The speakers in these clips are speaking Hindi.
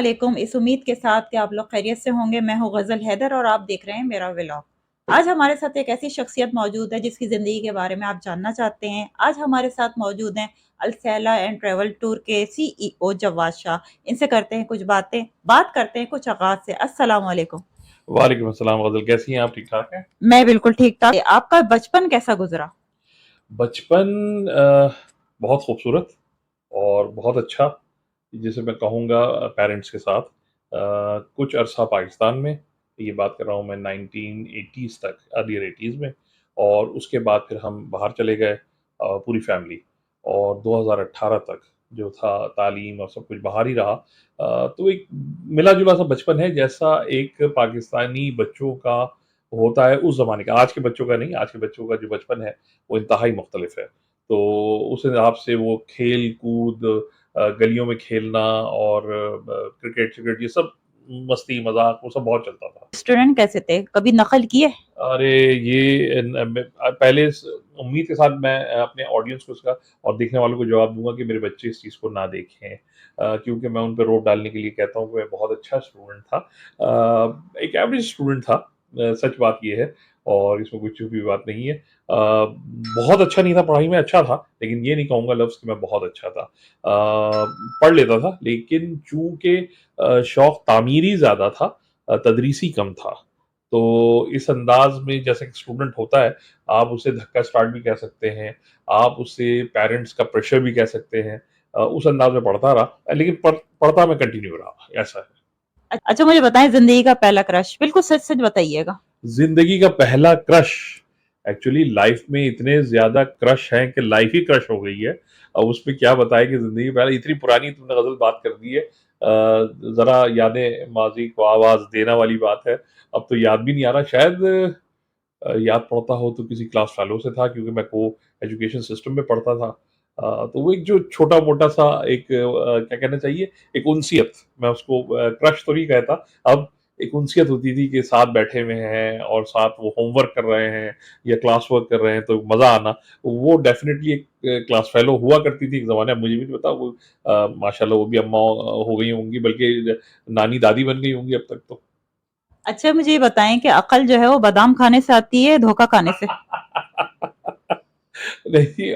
वालेकुम। इस उम्मीद के साथ कि आप लोग खैरियत से होंगे। मैं हूँ गज़ल हैदर और आप देख रहे हैं मेरा व्लॉग। आज हमारे साथ एक ऐसी शख्सियत मौजूद है जिसकी ज़िंदगी के बारे में आप जानना चाहते हैं। आज हमारे साथ मौजूद हैं अलसैला एंड ट्रैवल टूर के सीईओ जवाद शाह। इनसे करते हैं कुछ बात करते हैं कुछ आगाज़ से। अस्सलाम वालेकुम। वालेकुम अस्सलाम। गज़ल कैसी हैं आप? ठीक-ठाक हैं? मैं बिल्कुल ठीक-ठाक। आपका बचपन कैसा गुज़रा? बचपन बहुत खूबसूरत और बहुत अच्छा, जिसे मैं कहूँगा पेरेंट्स के साथ। कुछ अरसा पाकिस्तान में, ये बात कर रहा हूँ मैं 1980s तक, अर्लियर 80s में, और उसके बाद फिर हम बाहर चले गए पूरी फैमिली, और 2018 तक जो था तालीम और सब कुछ बाहर ही रहा। तो एक मिला-जुला सा बचपन है, जैसा एक पाकिस्तानी बच्चों का होता है उस ज़माने का। आज के बच्चों का नहीं, आज के बच्चों का जो बचपन है, वो इंतहाई मुख्तलिफ है। तो उस हिसाब से वो खेल-कूद, गलियों में खेलना और क्रिकेट-शिकेट ये सब मस्ती-मज़ाक वो सब बहुत चलता था। स्टूडेंट कैसे थे? कभी नकल किए? अरे! ये न मैं पहले इस उम्मीद के साथ मैं अपने ऑडियंस को इसका और देखने वालों को जवाब दूँगा कि मेरे बच्चे इस चीज़ को ना देखें। क्योंकि मैं उन पे रोब डालने के लिए कहता हूँ कि मैं बहुत अच्छा स्टूडेंट था। एक एवरेज स्टूडेंट था, सच बात ये है, और इसमें कोई छुपी बात नहीं है। बहुत अच्छा नहीं था पढ़ाई में, अच्छा था, लेकिन ये नहीं कहूँगा लफ़्ज़ कि मैं बहुत अच्छा था। पढ़ लेता था, लेकिन चूँकि शौक तामीरी ज़्यादा था, तदरीसी कम था। तो इस अंदाज़ में जैसे एक स्टूडेंट होता है, आप उसे धक्का स्टार्ट भी कह सकते हैं, आप उसे पेरेंट्स का प्रेशर भी कह सकते हैं। उस अंदाज़ में पढ़ता रहा, लेकिन पढ़ता मैं कंटिन्यू रहा, ऐसा है। अच्छा मुझे बताएँ ज़िंदगी का पहला क्रश? बिल्कुल सच-सच बताइएगा। ज़िंदगी का पहला क्रश, एक्चुअली लाइफ़ में इतने ज़्यादा क्रश हैं कि लाइफ़ ही क्रश हो गई है। अब उसमें क्या बताएँ कि ज़िंदगी पहले इतनी पुरानी तुमने ग़ज़ल बात कर दी है। ज़रा यादें माज़ी को आवाज़ देना वाली बात है। अब तो याद भी नहीं आ रहा, शायद याद पड़ता हो तो किसी क्लास फेलो से था, क्योंकि मैं को एजुकेशन सिस्टम में पढ़ता था। तो वो एक जो छोटा-मोटा सा एक क्या कहना चाहिए, एक उनसियत, मैं उसको क्रश तो नहीं कहता, अब एक उनसियत होती थी कि साथ बैठे हुए हैं और साथ वो होमवर्क कर रहे हैं या क्लास वर्क कर रहे हैं तो मज़ा आना, वो डेफ़िनिटली एक क्लास फेलो हुआ करती थी एक ज़माने में, मुझे भी नहीं पता वो माशाल्लाह वो भी अम्मा हो गई होंगी, बल्कि नानी-दादी बन गई होंगी अब तक तो। अच्छा मुझे ये बताएँ कि अक़ल जो है वो बादाम खाने से आती है, धोखा खाने से? नहीं,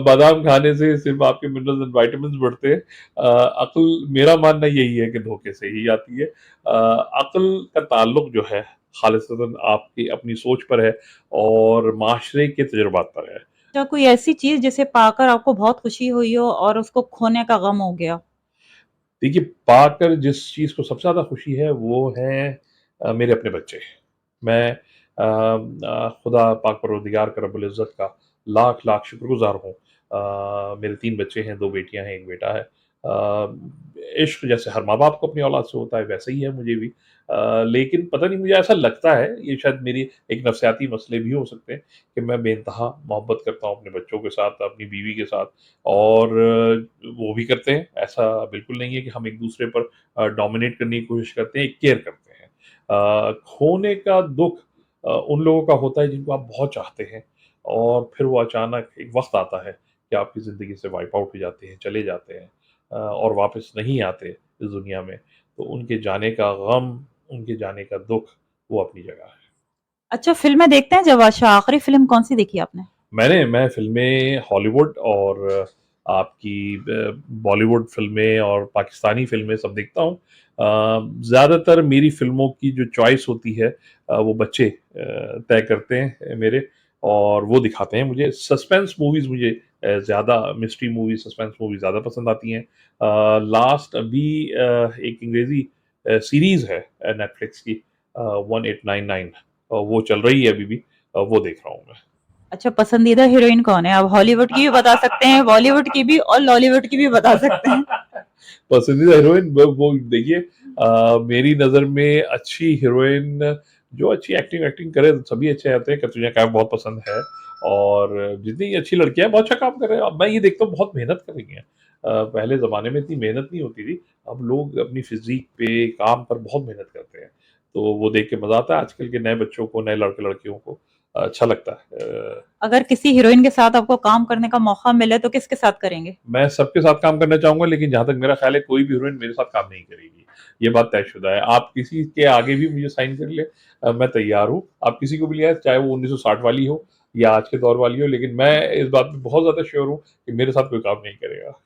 बादाम खाने से सिर्फ़ आपके मिनरल्स एंड विटामिन्स बढ़ते हैं। अक़्ल, मेरा मानना यही है कि धोखे से ही आती है। अक़्ल का ताल्लुक जो है ख़ालिसतन आपकी अपनी सोच पर है और माशरे के तजुर्बात पर है। क्या कोई ऐसी चीज़ जिसे पाकर आपको बहुत खुशी हुई हो और उसको खोने का गम हो गया? देखिए, पाकर जिस चीज़ को सबसे ज़्यादा खुशी है वो है मेरे अपने बच्चे। मैं खुदा पाक परवरदिगार का रब्बुल इज़्ज़त का लाख-लाख शुक्रगुज़ार हूँ। मेरे 3 बच्चे हैं, 2 बेटियाँ हैं, 1 बेटा है। इश्क जैसे हर माँ-बाप को अपनी औलाद से होता है, वैसे ही है मुझे भी। लेकिन पता नहीं, मुझे ऐसा लगता है, ये शायद मेरी एक नफ़सियाती मसले भी हो सकते हैं, कि मैं बेइंतहा मोहब्बत करता हूँ अपने बच्चों के साथ, अपनी बीवी के साथ, और वो भी करते हैं। ऐसा बिल्कुल नहीं है कि हम एक-दूसरे पर डोमिनेट करने की कोशिश करते हैं, केयर करते हैं। खोने का दुःख उन लोगों का होता है जिनको आप बहुत चाहते हैं, और फिर वो अचानक एक वक़्त आता है कि आपकी ज़िंदगी से वाइप आउट हो जाते हैं, चले जाते हैं, और वापस नहीं आते इस दुनिया में। तो उनके जाने का गम, उनके जाने का दुःख, वो अपनी जगह है। अच्छा फ़िल्में देखते हैं जवाद शाह? आखिरी फ़िल्म कौन-सी देखी आपने? मैं फ़िल्में हॉलीवुड और आपकी बॉलीवुड फ़िल्में और पाकिस्तानी फ़िल्में सब देखता हूँ। ज़्यादातर मेरी फ़िल्मों की जो चॉइस होती है, वो बच्चे तय करते हैं मेरे, और वो दिखाते हैं मुझे। सस्पेंस मूवीज़ मुझे ज़्यादा, मिस्ट्री मूवी, सस्पेंस मूवी ज़्यादा पसंद आती हैं। लास्ट अभी एक अंग्रेज़ी सीरीज़ है नेटफ्लिक्स की, 1899, वो चल रही है अभी भी, वो देख रहा हूँ मैं। अच्छा पसंदीदा हीरोइन कौन है? आप हॉलीवुड की भी बता सकते हैं, बॉलीवुड की भी और लॉलीवुड की भी बता सकते हैं। पसंदीदा हीरोइन वो देखिए, मेरी नज़र में अच्छी हीरोइन जो अच्छी एक्टिंग वैक्टिंग करे सभी अच्छे रहते हैं। कतरीना कैफ बहुत पसंद है, और जितनी अच्छी लड़कियाँ हैं बहुत अच्छा काम कर रहे हैं। अब मैं ये देखता हूँ बहुत मेहनत कर रही हैं। पहले ज़माने में इतनी मेहनत नहीं होती थी, अब लोग अपनी फ़िज़ीक पे, काम पर बहुत मेहनत करते हैं। तो वो देख के मज़ा आता है आजकल के नए बच्चों को, नए लड़के-लड़कियों को। अच्छा लगता है। अगर किसी हीरोइन के साथ आपको काम करने का मौका मिले तो किसके साथ करेंगे? मैं सबके साथ काम करना चाहूँगा, लेकिन जहाँ तक मेरा ख़्याल है कोई भी हीरोइन मेरे साथ काम नहीं करेगी। ये बात तयशुदा है। आप किसी के आगे भी मुझे साइन कर लें, मैं तैयार हूँ। आप किसी को भी ले आएँ, चाहे वो 1960 वाली हो या आज के दौर वाली हो, लेकिन मैं इस बात में बहुत ज़्यादा श्योर हूँ कि मेरे साथ कोई काम नहीं करेगा।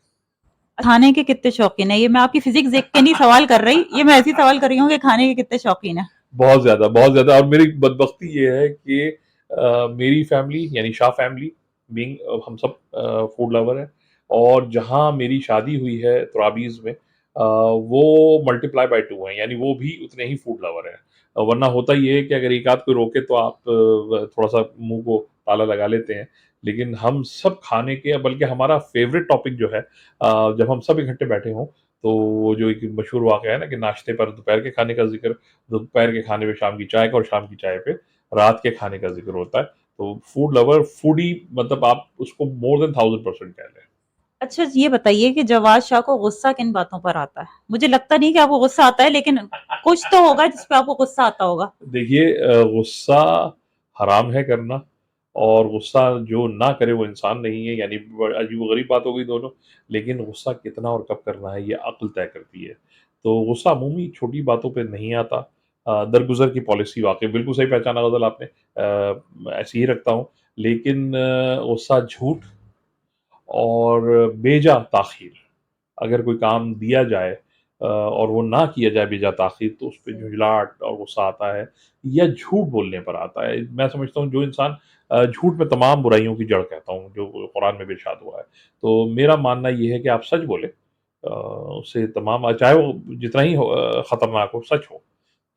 खाने के कितने शौकीन है? ये मैं आपकी फिजिक्स देख के नहीं सवाल कर रही, ये मैं ऐसे ही सवाल कर रही हूँ कि खाने के कितने शौकीन है? बहुत ज़्यादा, और मेरी बदबख्ती ये है कि मेरी फैमिली यानी शाह फैमिली बीइंग हम सब फूड लवर हैं, और जहाँ मेरी शादी हुई है तुराबीज़ में, वो मल्टीप्लाई बाय 2 हैं, यानी वो भी उतने ही फूड लवर हैं। वरना होता ये है कि अगर एक आध कोई रोके तो आप थोड़ा-सा मुँह को ताला लगा लेते हैं। लेकिन हम सब खाने के, बल्कि हमारा फ़ेवरेट टॉपिक जो है, जब हम सब इकट्ठे बैठे हों, तो वो जो एक मशहूर वाक़या है ना कि नाश्ते पर दोपहर के खाने का ज़िक्र, दोपहर के खाने पे शाम की चाय का, और शाम की चाय पे रात के खाने का ज़िक्र होता है। तो फूड लवर, फूडी, मतलब आप उसको मोर देन 1000% कह लें। अच्छा ये बताइए कि जवाद शाह को गुस्सा किन बातों पर आता है? मुझे लगता नहीं कि आपको गुस्सा आता है, लेकिन कुछ तो होगा जिस पे आपको गुस्सा आता होगा। देखिए, गुस्सा हराम है करना, और गुस्सा जो ना करे वो इंसान नहीं है, यानी अजीब-ओ-गरीब बात हो गई दोनों। लेकिन गुस्सा कितना और कब करना है, ये अक्ल तय करती है। तो गुस्सा अमूमी छोटी बातों पे नहीं आता। दरगुज़र की पॉलिसी वाक़ई बिल्कुल सही पहचाना ग़ज़ल आपने। ऐसे ही रखता हूँ, लेकिन गुस्सा झूठ और बेजा ताख़ीर, अगर कोई काम दिया जाए और वो ना किया जाए बेजा ताख़ीर, तो उसपे झुँझलाहट और गुस्सा आता है, या झूठ बोलने पर आता है। मैं समझता हूँ जो इंसान, झूठ में तमाम बुराइयों की जड़ कहता हूँ, जो कुरान में भी इरशाद हुआ है। तो मेरा मानना ये है कि आप सच बोलें, उससे तमाम, चाहे वो जितना ही खतरनाक हो, सच हो।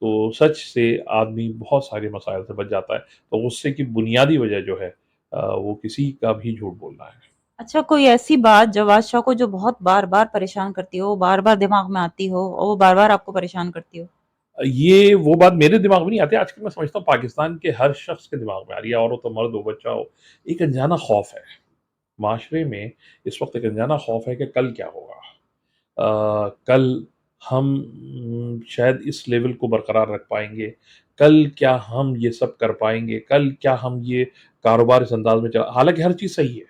तो सच से आदमी बहुत सारे मसाइल से बच जाता है। तो गुस्से की बुनियादी वजह जो है, वो किसी का भी झूठ बोलना है। अच्छा कोई ऐसी बात जवाद शाह को जो बहुत बार-बार परेशान करती हो, बार-बार दिमाग में आती हो और वो बार-बार आपको परेशान करती हो? ये वो बात मेरे दिमाग में नहीं आती, आजकल मैं समझता हूँ पाकिस्तान के हर शख्स के दिमाग में आ रही है, औरत हो, मर्द हो, बच्चा हो। एक अनजाना खौफ है। माशरे में इस वक़्त एक अनजाना खौफ है कि कल क्या होगा? कल हम शायद इस लेवल को बरकरार रख पाएँगे? कल क्या हम ये सब कर पाएँगे? कल क्या हम ये कारोबार इस अंदाज़ में चला, हालाँकि हर चीज़ सही है।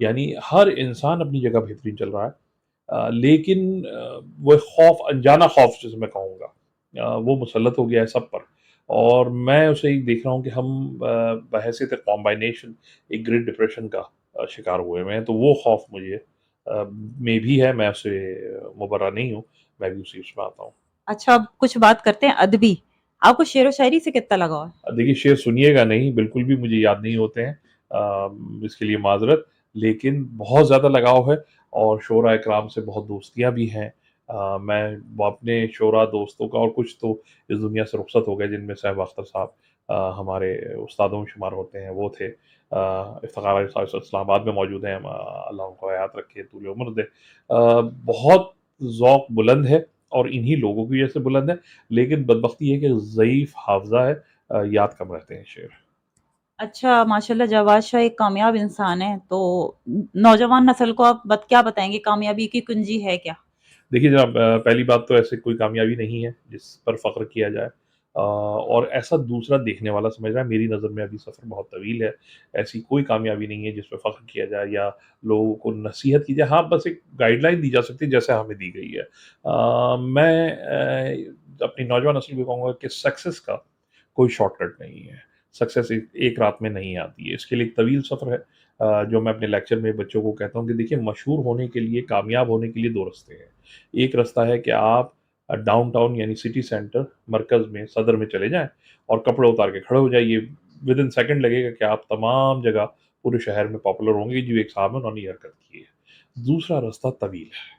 यानी हर इंसान अपनी जगह बेहतरीन चल रहा है। लेकिन वो खौफ, अनजाना खौफ जिसे मैं कहूँगा, वो मुसल्लत हो गया है सब पर, और मैं उसे एक देख रहा हूँ कि हम बहैसियत कॉम्बाइनेशन एक ग्रेट डिप्रेशन का शिकार हुए हुए हैं। तो वो खौफ मुझे में भी है, मैं उससे मुबर्रा नहीं हूँ, मैं भी उसी उसमें आता हूँ। अच्छा अब कुछ बात करते हैं अदबी। आपको शेरो शायरी से कितना लगाव है? देखिए, शेर सुनिएगा नहीं, बिल्कुल भी मुझे याद नहीं होते हैं, इसके लिए माज़रत, लेकिन बहुत ज़्यादा लगाव है, और शोरा-ए-किराम से बहुत दोस्तियाँ भी हैं। मैं वो अपने शोरा दोस्तों का, और कुछ तो इस दुनिया से रुखसत हो गए, जिनमें साहिब अख्तर साहब हमारे उस्तादों में शुमार होते हैं, वो थे। इफ्तिखार अली साहब इस्लामाबाद में मौजूद हैं, अल्लाह उनको हयात रखे, तूल उम्र दे। बहुत ज़ौक़ बुलंद है, और इन्हीं लोगों की वजह से बुलंद है, लेकिन बदबख्ती ये है कि ज़ईफ़ हाफ़ज़ा है, याद कम रहते हैं शेर। अच्छा माशाल्लाह जवाद शाह एक कामयाब इंसान है, तो नौजवान नस्ल को आप क्या बताएँगे कामयाबी की कुंजी है क्या? देखिए जनाब, पहली बात तो ऐसी कोई कामयाबी नहीं है जिस पर फ़ख्र किया जाए, और ऐसा दूसरा देखने वाला समझ रहा है, मेरी नज़र में अभी सफ़र बहुत तवील है। ऐसी कोई कामयाबी नहीं है जिस पे फ़ख्र किया जाए या लोगों को नसीहत की जाए। हाँ, बस एक गाइडलाइन दी जा सकती है जैसे हमें दी गई है। मैं अपनी नौजवान नस्ल को कहूँगा कि सक्सेस का कोई शॉर्टकट नहीं है। सक्सेस एक एक रात में नहीं आती है। इसके लिए एक तवील सफ़र है, जो मैं अपने लेक्चर में बच्चों को कहता हूँ कि देखिए, मशहूर होने के लिए, कामयाब होने के लिए 2 रास्ते हैं। एक रास्ता है कि आप डाउनटाउन यानी सिटी सेंटर, मरकज़ में, सदर में चले जाएँ और कपड़े उतार के खड़े हो जाइए। विदिन सेकंड लगेगा कि आप तमाम जगह पूरे शहर में पॉपुलर होंगे, जो एक साहब हैं उन्होंने ये हरकत की है। दूसरा रास्ता तवील है,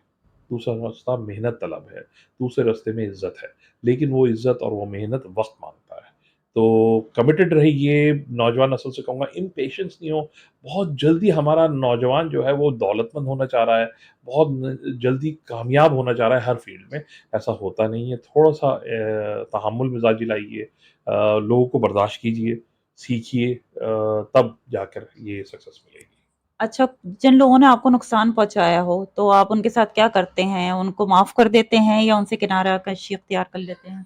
दूसरा रास्ता मेहनत तलब है, दूसरे रास्ते में इज़्ज़त है। लेकिन वो इज़्ज़त और वो मेहनत वक़्त माँगता है। तो कमिटेड रहिए, नौजवान नस्ल से कहूँगा इम्पेशेंस नहीं हो। बहुत जल्दी हमारा नौजवान जो है वो दौलतमंद होना चाह रहा है, बहुत जल्दी कामयाब होना चाह रहा है हर फ़ील्ड में, ऐसा होता नहीं है। थोड़ा-सा तहम्मुल मिज़ाजी लाइए, लोगों को बर्दाश्त कीजिए, सीखिए, तब जाकर ये सक्सेस मिलेगी। अच्छा, जिन लोगों ने आपको नुकसान पहुँचाया हो, तो आप उनके साथ क्या करते हैं? उनको माफ़ कर देते हैं या उनसे किनारा कशी इख्तियार कर लेते हैं?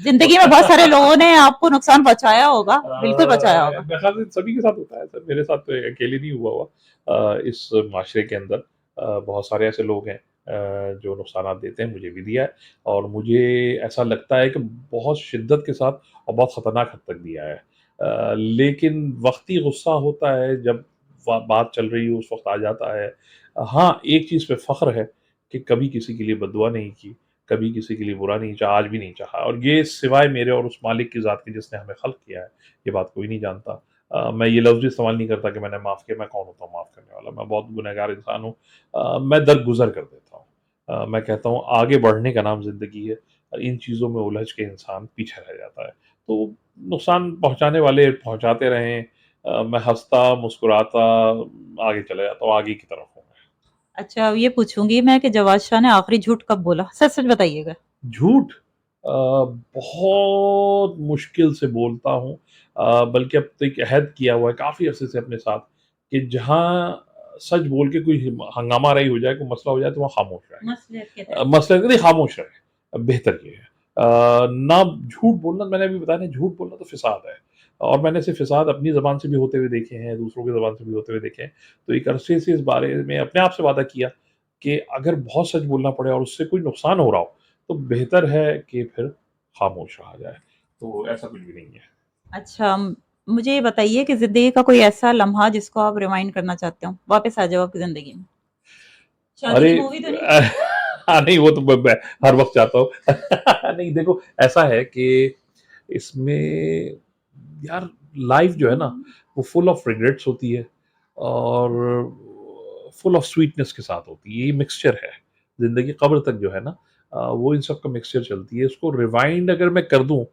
ज़िंदगी में बहुत सारे लोगों ने आपको नुकसान पहुँचाया होगा, बिल्कुल पहुँचाया होगा। मेरे ख्याल से सभी के साथ होता है सर, मेरे साथ तो अकेले नहीं हुआ हुआ। इस माशरे के अंदर बहुत सारे ऐसे लोग हैं जो नुकसानात देते हैं, मुझे भी दिया है और मुझे ऐसा लगता है कि बहुत शिद्दत के साथ और बहुत ख़तरनाक हद तक दिया है। लेकिन वक़्ती गुस्सा होता है जब बात चल रही हो उस वक़्त आ जाता है। हाँ, एक चीज़ पे फ़ख्र है कि कभी किसी के लिए बददुआ नहीं की, कभी किसी के लिए बुरा नहीं चाहा, आज भी नहीं चाहा और ये सिवाय मेरे और उस मालिक की ज़ात के जिसने हमें ख़ल्क़ किया है, ये बात कोई नहीं जानता। मैं ये लफ़्ज़ भी इस्तेमाल नहीं करता कि मैंने माफ़ किया, मैं कौन होता हूँ माफ़ करने वाला? मैं बहुत गुनहगार इंसान हूँ। मैं दरगुज़र कर देता हूँ। मैं कहता हूँ आगे बढ़ने का नाम ज़िंदगी है। इन चीज़ों में उलझ के इंसान पीछे रह जाता है। तो नुकसान पहुँचाने वाले पहुँचाते रहें। मैं हँसता, मुस्कुराता आगे चला जाता हूँ, आगे की तरफ हूँ मैं। अच्छा, अब ये पूछूँगी मैं कि जवाद शाह ने आखिरी झूठ कब बोला? सच-सच बताइएगा। झूठ बहुत मुश्किल से बोलता हूँ बल्कि अब तो एक अहद किया हुआ है काफ़ी अरसे से अपने साथ कि जहाँ सच बोल के कोई हंगामा रही हो जाए, कोई मसला हो जाए तो वहाँ खामोश रहें। मसलियत के तहत। मसले नहीं खामोश रहें, बेहतर ये है। ना झूठ बोलना मैंने अभी बताया ना झूठ बोलना तो फ़िसाद है और मैंने ऐसे फ़िसाद अपनी ज़बान से भी होते हुए देखे हैं, दूसरों की ज़बान से भी होते हुए देखे हैं। तो एक अरसे से इस बारे में अपने आप से वादा किया कि अगर बहुत सच बोलना पड़े और उससे कोई नुकसान हो रहा हो, तो बेहतर है कि फिर खामोश रहा जाए। तो ऐसा कुछ भी नहीं है। अच्छा, मुझे ये बताइए कि ज़िंदगी का कोई ऐसा लम्हा जिसको आप रिवाइंड करना चाहते हो, वापस आ जाओ आपकी ज़िंदगी में? शादी अरे की मूवी तो नहीं? हाँ, नहीं वो तो मैं हर वक़्त चाहता हूँ। नहीं देखो ऐसा है कि इसमें यार लाइफ़ जो है ना, वो फुल ऑफ रिग्रेट्स होती है और फुल ऑफ स्वीटनेस के साथ होती है। ये मिक्सचर है। ज़िंदगी कब्र तक जो है ना वो इन सब का मिक्सचर चलती है। इसको रिवाइंड अगर मैं कर दूँ,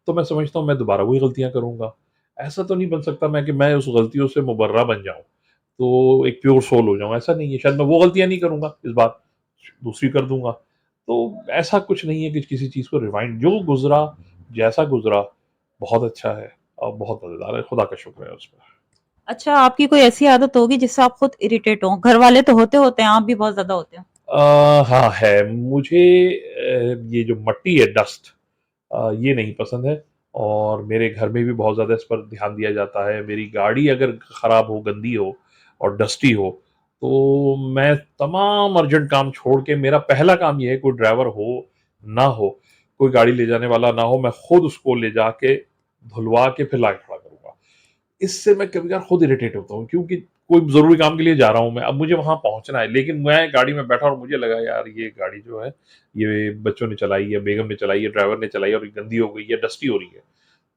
तो मैं समझता हूँ मैं दोबारा वही गलतियाँ करूँगा। ऐसा तो नहीं बन सकता मैं कि मैं उस गलतियों से मुबर्रा बन जाऊँ। तो एक प्योर सोल हो जाऊँ, ऐसा नहीं है। शायद मैं वो गलतियाँ नहीं करूँगा इस बार, दूसरी कर दूँगा। तो ऐसा कुछ नहीं है कि किसी चीज़ को रिवाइंड जो गुज़रा, जैसा गुज़रा, बहुत अच्छा है और बहुत मज़ेदार है, खुदा का शुक्र है उस पर। अच्छा, आपकी कोई ऐसी आदत होगी जिससे आप खुद इरिटेट हो? घरवाले तो होते हैं, आप भी बहुत ज़्यादा होते हो। हाँ है, मुझे ये जो मट्टी है डस्ट ये नहीं पसंद है और मेरे घर में भी बहुत ज़्यादा इस पर ध्यान दिया जाता है। मेरी गाड़ी अगर खराब हो, गंदी हो और डस्टी हो, तो मैं तमाम अर्जेंट काम छोड़ के मेरा पहला काम ये है कोई ड्राइवर हो, ना हो, कोई गाड़ी ले जाने वाला ना हो, मैं खुद उसको ले जाके धुलवा के फिर लाके खड़ा करूँगा। इससे मैं कभी-कभार खुद इरिटेट होता हूँ क्योंकि कोई ज़रूरी काम के लिए जा रहा हूँ मैं, अब मुझे वहाँ पहुँचना है, लेकिन मैं गाड़ी में बैठा और मुझे लगा यार ये गाड़ी जो है, ये बच्चों ने चलाई है, बेगम ने चलाई है, ड्राइवर ने चलाई है और ये गंदी हो गई है, डस्टी हो रही है।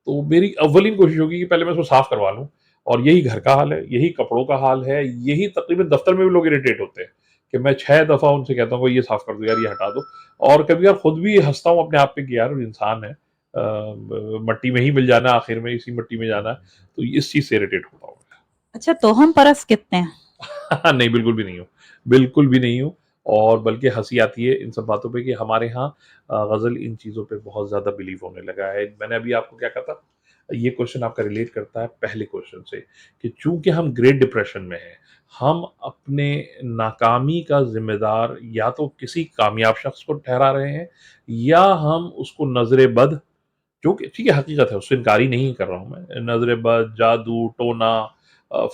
तो मेरी अव्वलीन कोशिश होगी कि पहले मैं इसको साफ करवा लूँ और यही घर का हाल है, यही कपड़ों का हाल है, यही तकरीबन दफ्तर में भी लोग इरिटेट होते हैं कि मैं 6 दफ़ा उनसे कहता हूँ ये साफ कर दो यार, ये हटा दो और कभी यार खुद भी हँसता हूँ अपने आप पे कि यार इंसान है मट्टी में ही मिल जाना है आखिर में इसी मिट्टी में जाना है, तो इस चीज़ से इरिटेट होता हूँ मैं। अच्छा, तो हम परस कितने हैं? नहीं, बिल्कुल भी नहीं हूँ। बिल्कुल भी नहीं हूँ और बल्कि हँसी आती है इन सब बातों पे कि हमारे यहाँ ग़ज़ल इन चीज़ों पे बहुत ज़्यादा बिलीव होने लगा है। मैंने अभी आपको क्या कहा था, ये क्वेश्चन आपका रिलेट करता है पहले क्वेश्चन से कि चूँकि हम ग्रेट डिप्रेशन में हैं, हम अपने नाकामी का ज़िम्मेदार या तो किसी कामयाब शख़्स को ठहरा रहे हैं या हम उसको नज़रे बद जो कि ठीक है हकीकत है, उससे इनकार ही नहीं कर रहा हूँ मैं। नज़रे बद, जादू, टोना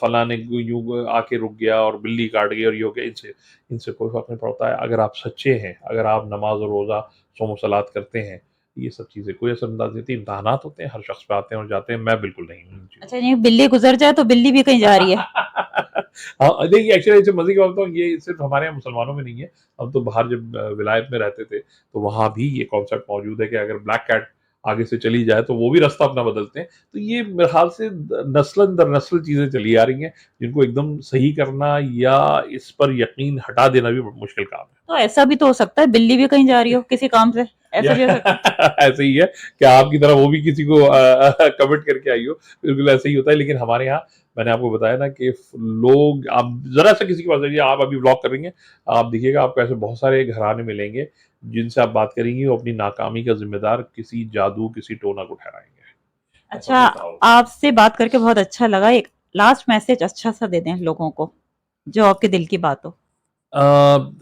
फलाँ ने यूँ आके रुक गया और बिल्ली काट गई और ये हो गया, इनसे इनसे कोई फ़र्क नहीं पड़ता है। अगर आप सच्चे हैं, अगर आप नमाज़ और रोज़ा, सौम-ओ-सलात करते हैं, ये सब चीज़ें कोई असरअंदाज़ नहीं होती। इम्तिहानात होते हैं, हर शख़्स पे आते हैं और जाते हैं, मैं बिल्कुल नहीं हूँ इन चीज़ों अच्छा, ये बिल्ली गुज़र जाए तो बिल्ली भी कहीं जा रही है। हाँ, नहीं एक्चुअली ऐसे मज़े की बात बताऊँ ये सिर्फ़ हमारे यहाँ मुसलमानों में नहीं है। हम तो बाहर जब विलायत में रहते थे, तो वहाँ भी ये कॉन्सेप्ट मौजूद है कि अगर ब्लैक कैट आगे से चली जाए, तो वो भी रास्ता अपना बदलते हैं। तो ये मेरे ख़्याल से नस्लन दर नस्ल चीज़ें चली आ रही हैं, जिनको एकदम सही करना या इस पर यकीन हटा देना भी मुश्किल काम है। तो ऐसा भी तो हो सकता है बिल्ली भी कहीं जा रही हो किसी काम से, ऐसा या भी हो सकता है। ऐसे ही है कि आपकी तरह वो भी किसी को कमिट करके आई हो, बिल्कुल ऐसे ही होता है। लेकिन हमारे यहाँ मैंने आपको बताया ना कि लोग आप ज़रा-सा किसी के पास जाइए, आप अभी व्लॉग करेंगे, आप देखिएगा आपको ऐसे बहुत सारे घराने मिलेंगे, जिनसे आप बात करेंगी वो अपनी नाकामी का ज़िम्मेदार किसी जादू, किसी टोना को ठहराएँगे। ऐसा अच्छा, होता होगा। आपसे बात करके बहुत अच्छा लगा। एक लास्ट मैसेज अच्छा सा दे दें लोगों को, जो आपके दिल की बात हो।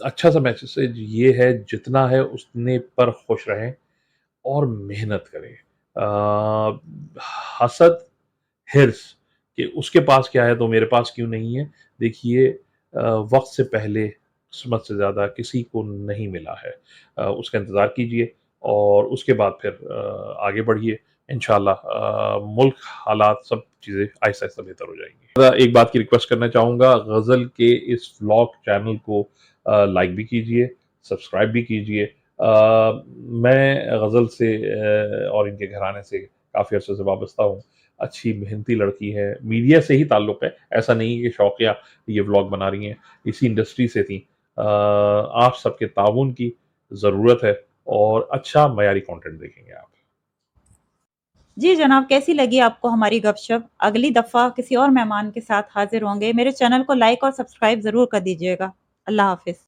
अच्छा सा मैसेज ये है, जितना है उतने पर खुश रहें और मेहनत करें। हसद, हिर्स कि उसके पास क्या है तो मेरे पास क्यों नहीं है? देखिए, वक़्त से पहले किस्मत से ज़्यादा किसी को नहीं मिला है। उसका इंतज़ार कीजिए और उसके बाद फिर आगे बढ़िए। इंशाअल्लाह मुल्क, हालात, सब चीज़ें आहिस्ता-आहिस्ता बेहतर हो जाएँगी। एक बात की रिक्वेस्ट करना चाहूँगा, ग़ज़ल के इस व्लॉग चैनल को लाइक भी कीजिए, सब्सक्राइब भी कीजिए। मैं ग़ज़ल से और इनके घराने से काफ़ी अरसे से वाबस्ता हूँ। अच्छी मेहनती लड़की है, मीडिया से ही ताल्लुक़ है, ऐसा नहीं है कि शौकिया ये व्लॉग बना रही हैं, इसी इंडस्ट्री से थीं। आप सबके ताउन की ज़रूरत है और अच्छा मयारी कंटेंट देखेंगे आप। जी जनाब, कैसी लगी आपको हमारी गपशप? अगली दफ़ा किसी और मेहमान के साथ हाज़िर होंगे। मेरे चैनल को लाइक और सब्सक्राइब ज़रूर कर दीजिएगा। अल्लाह हाफ़िज़।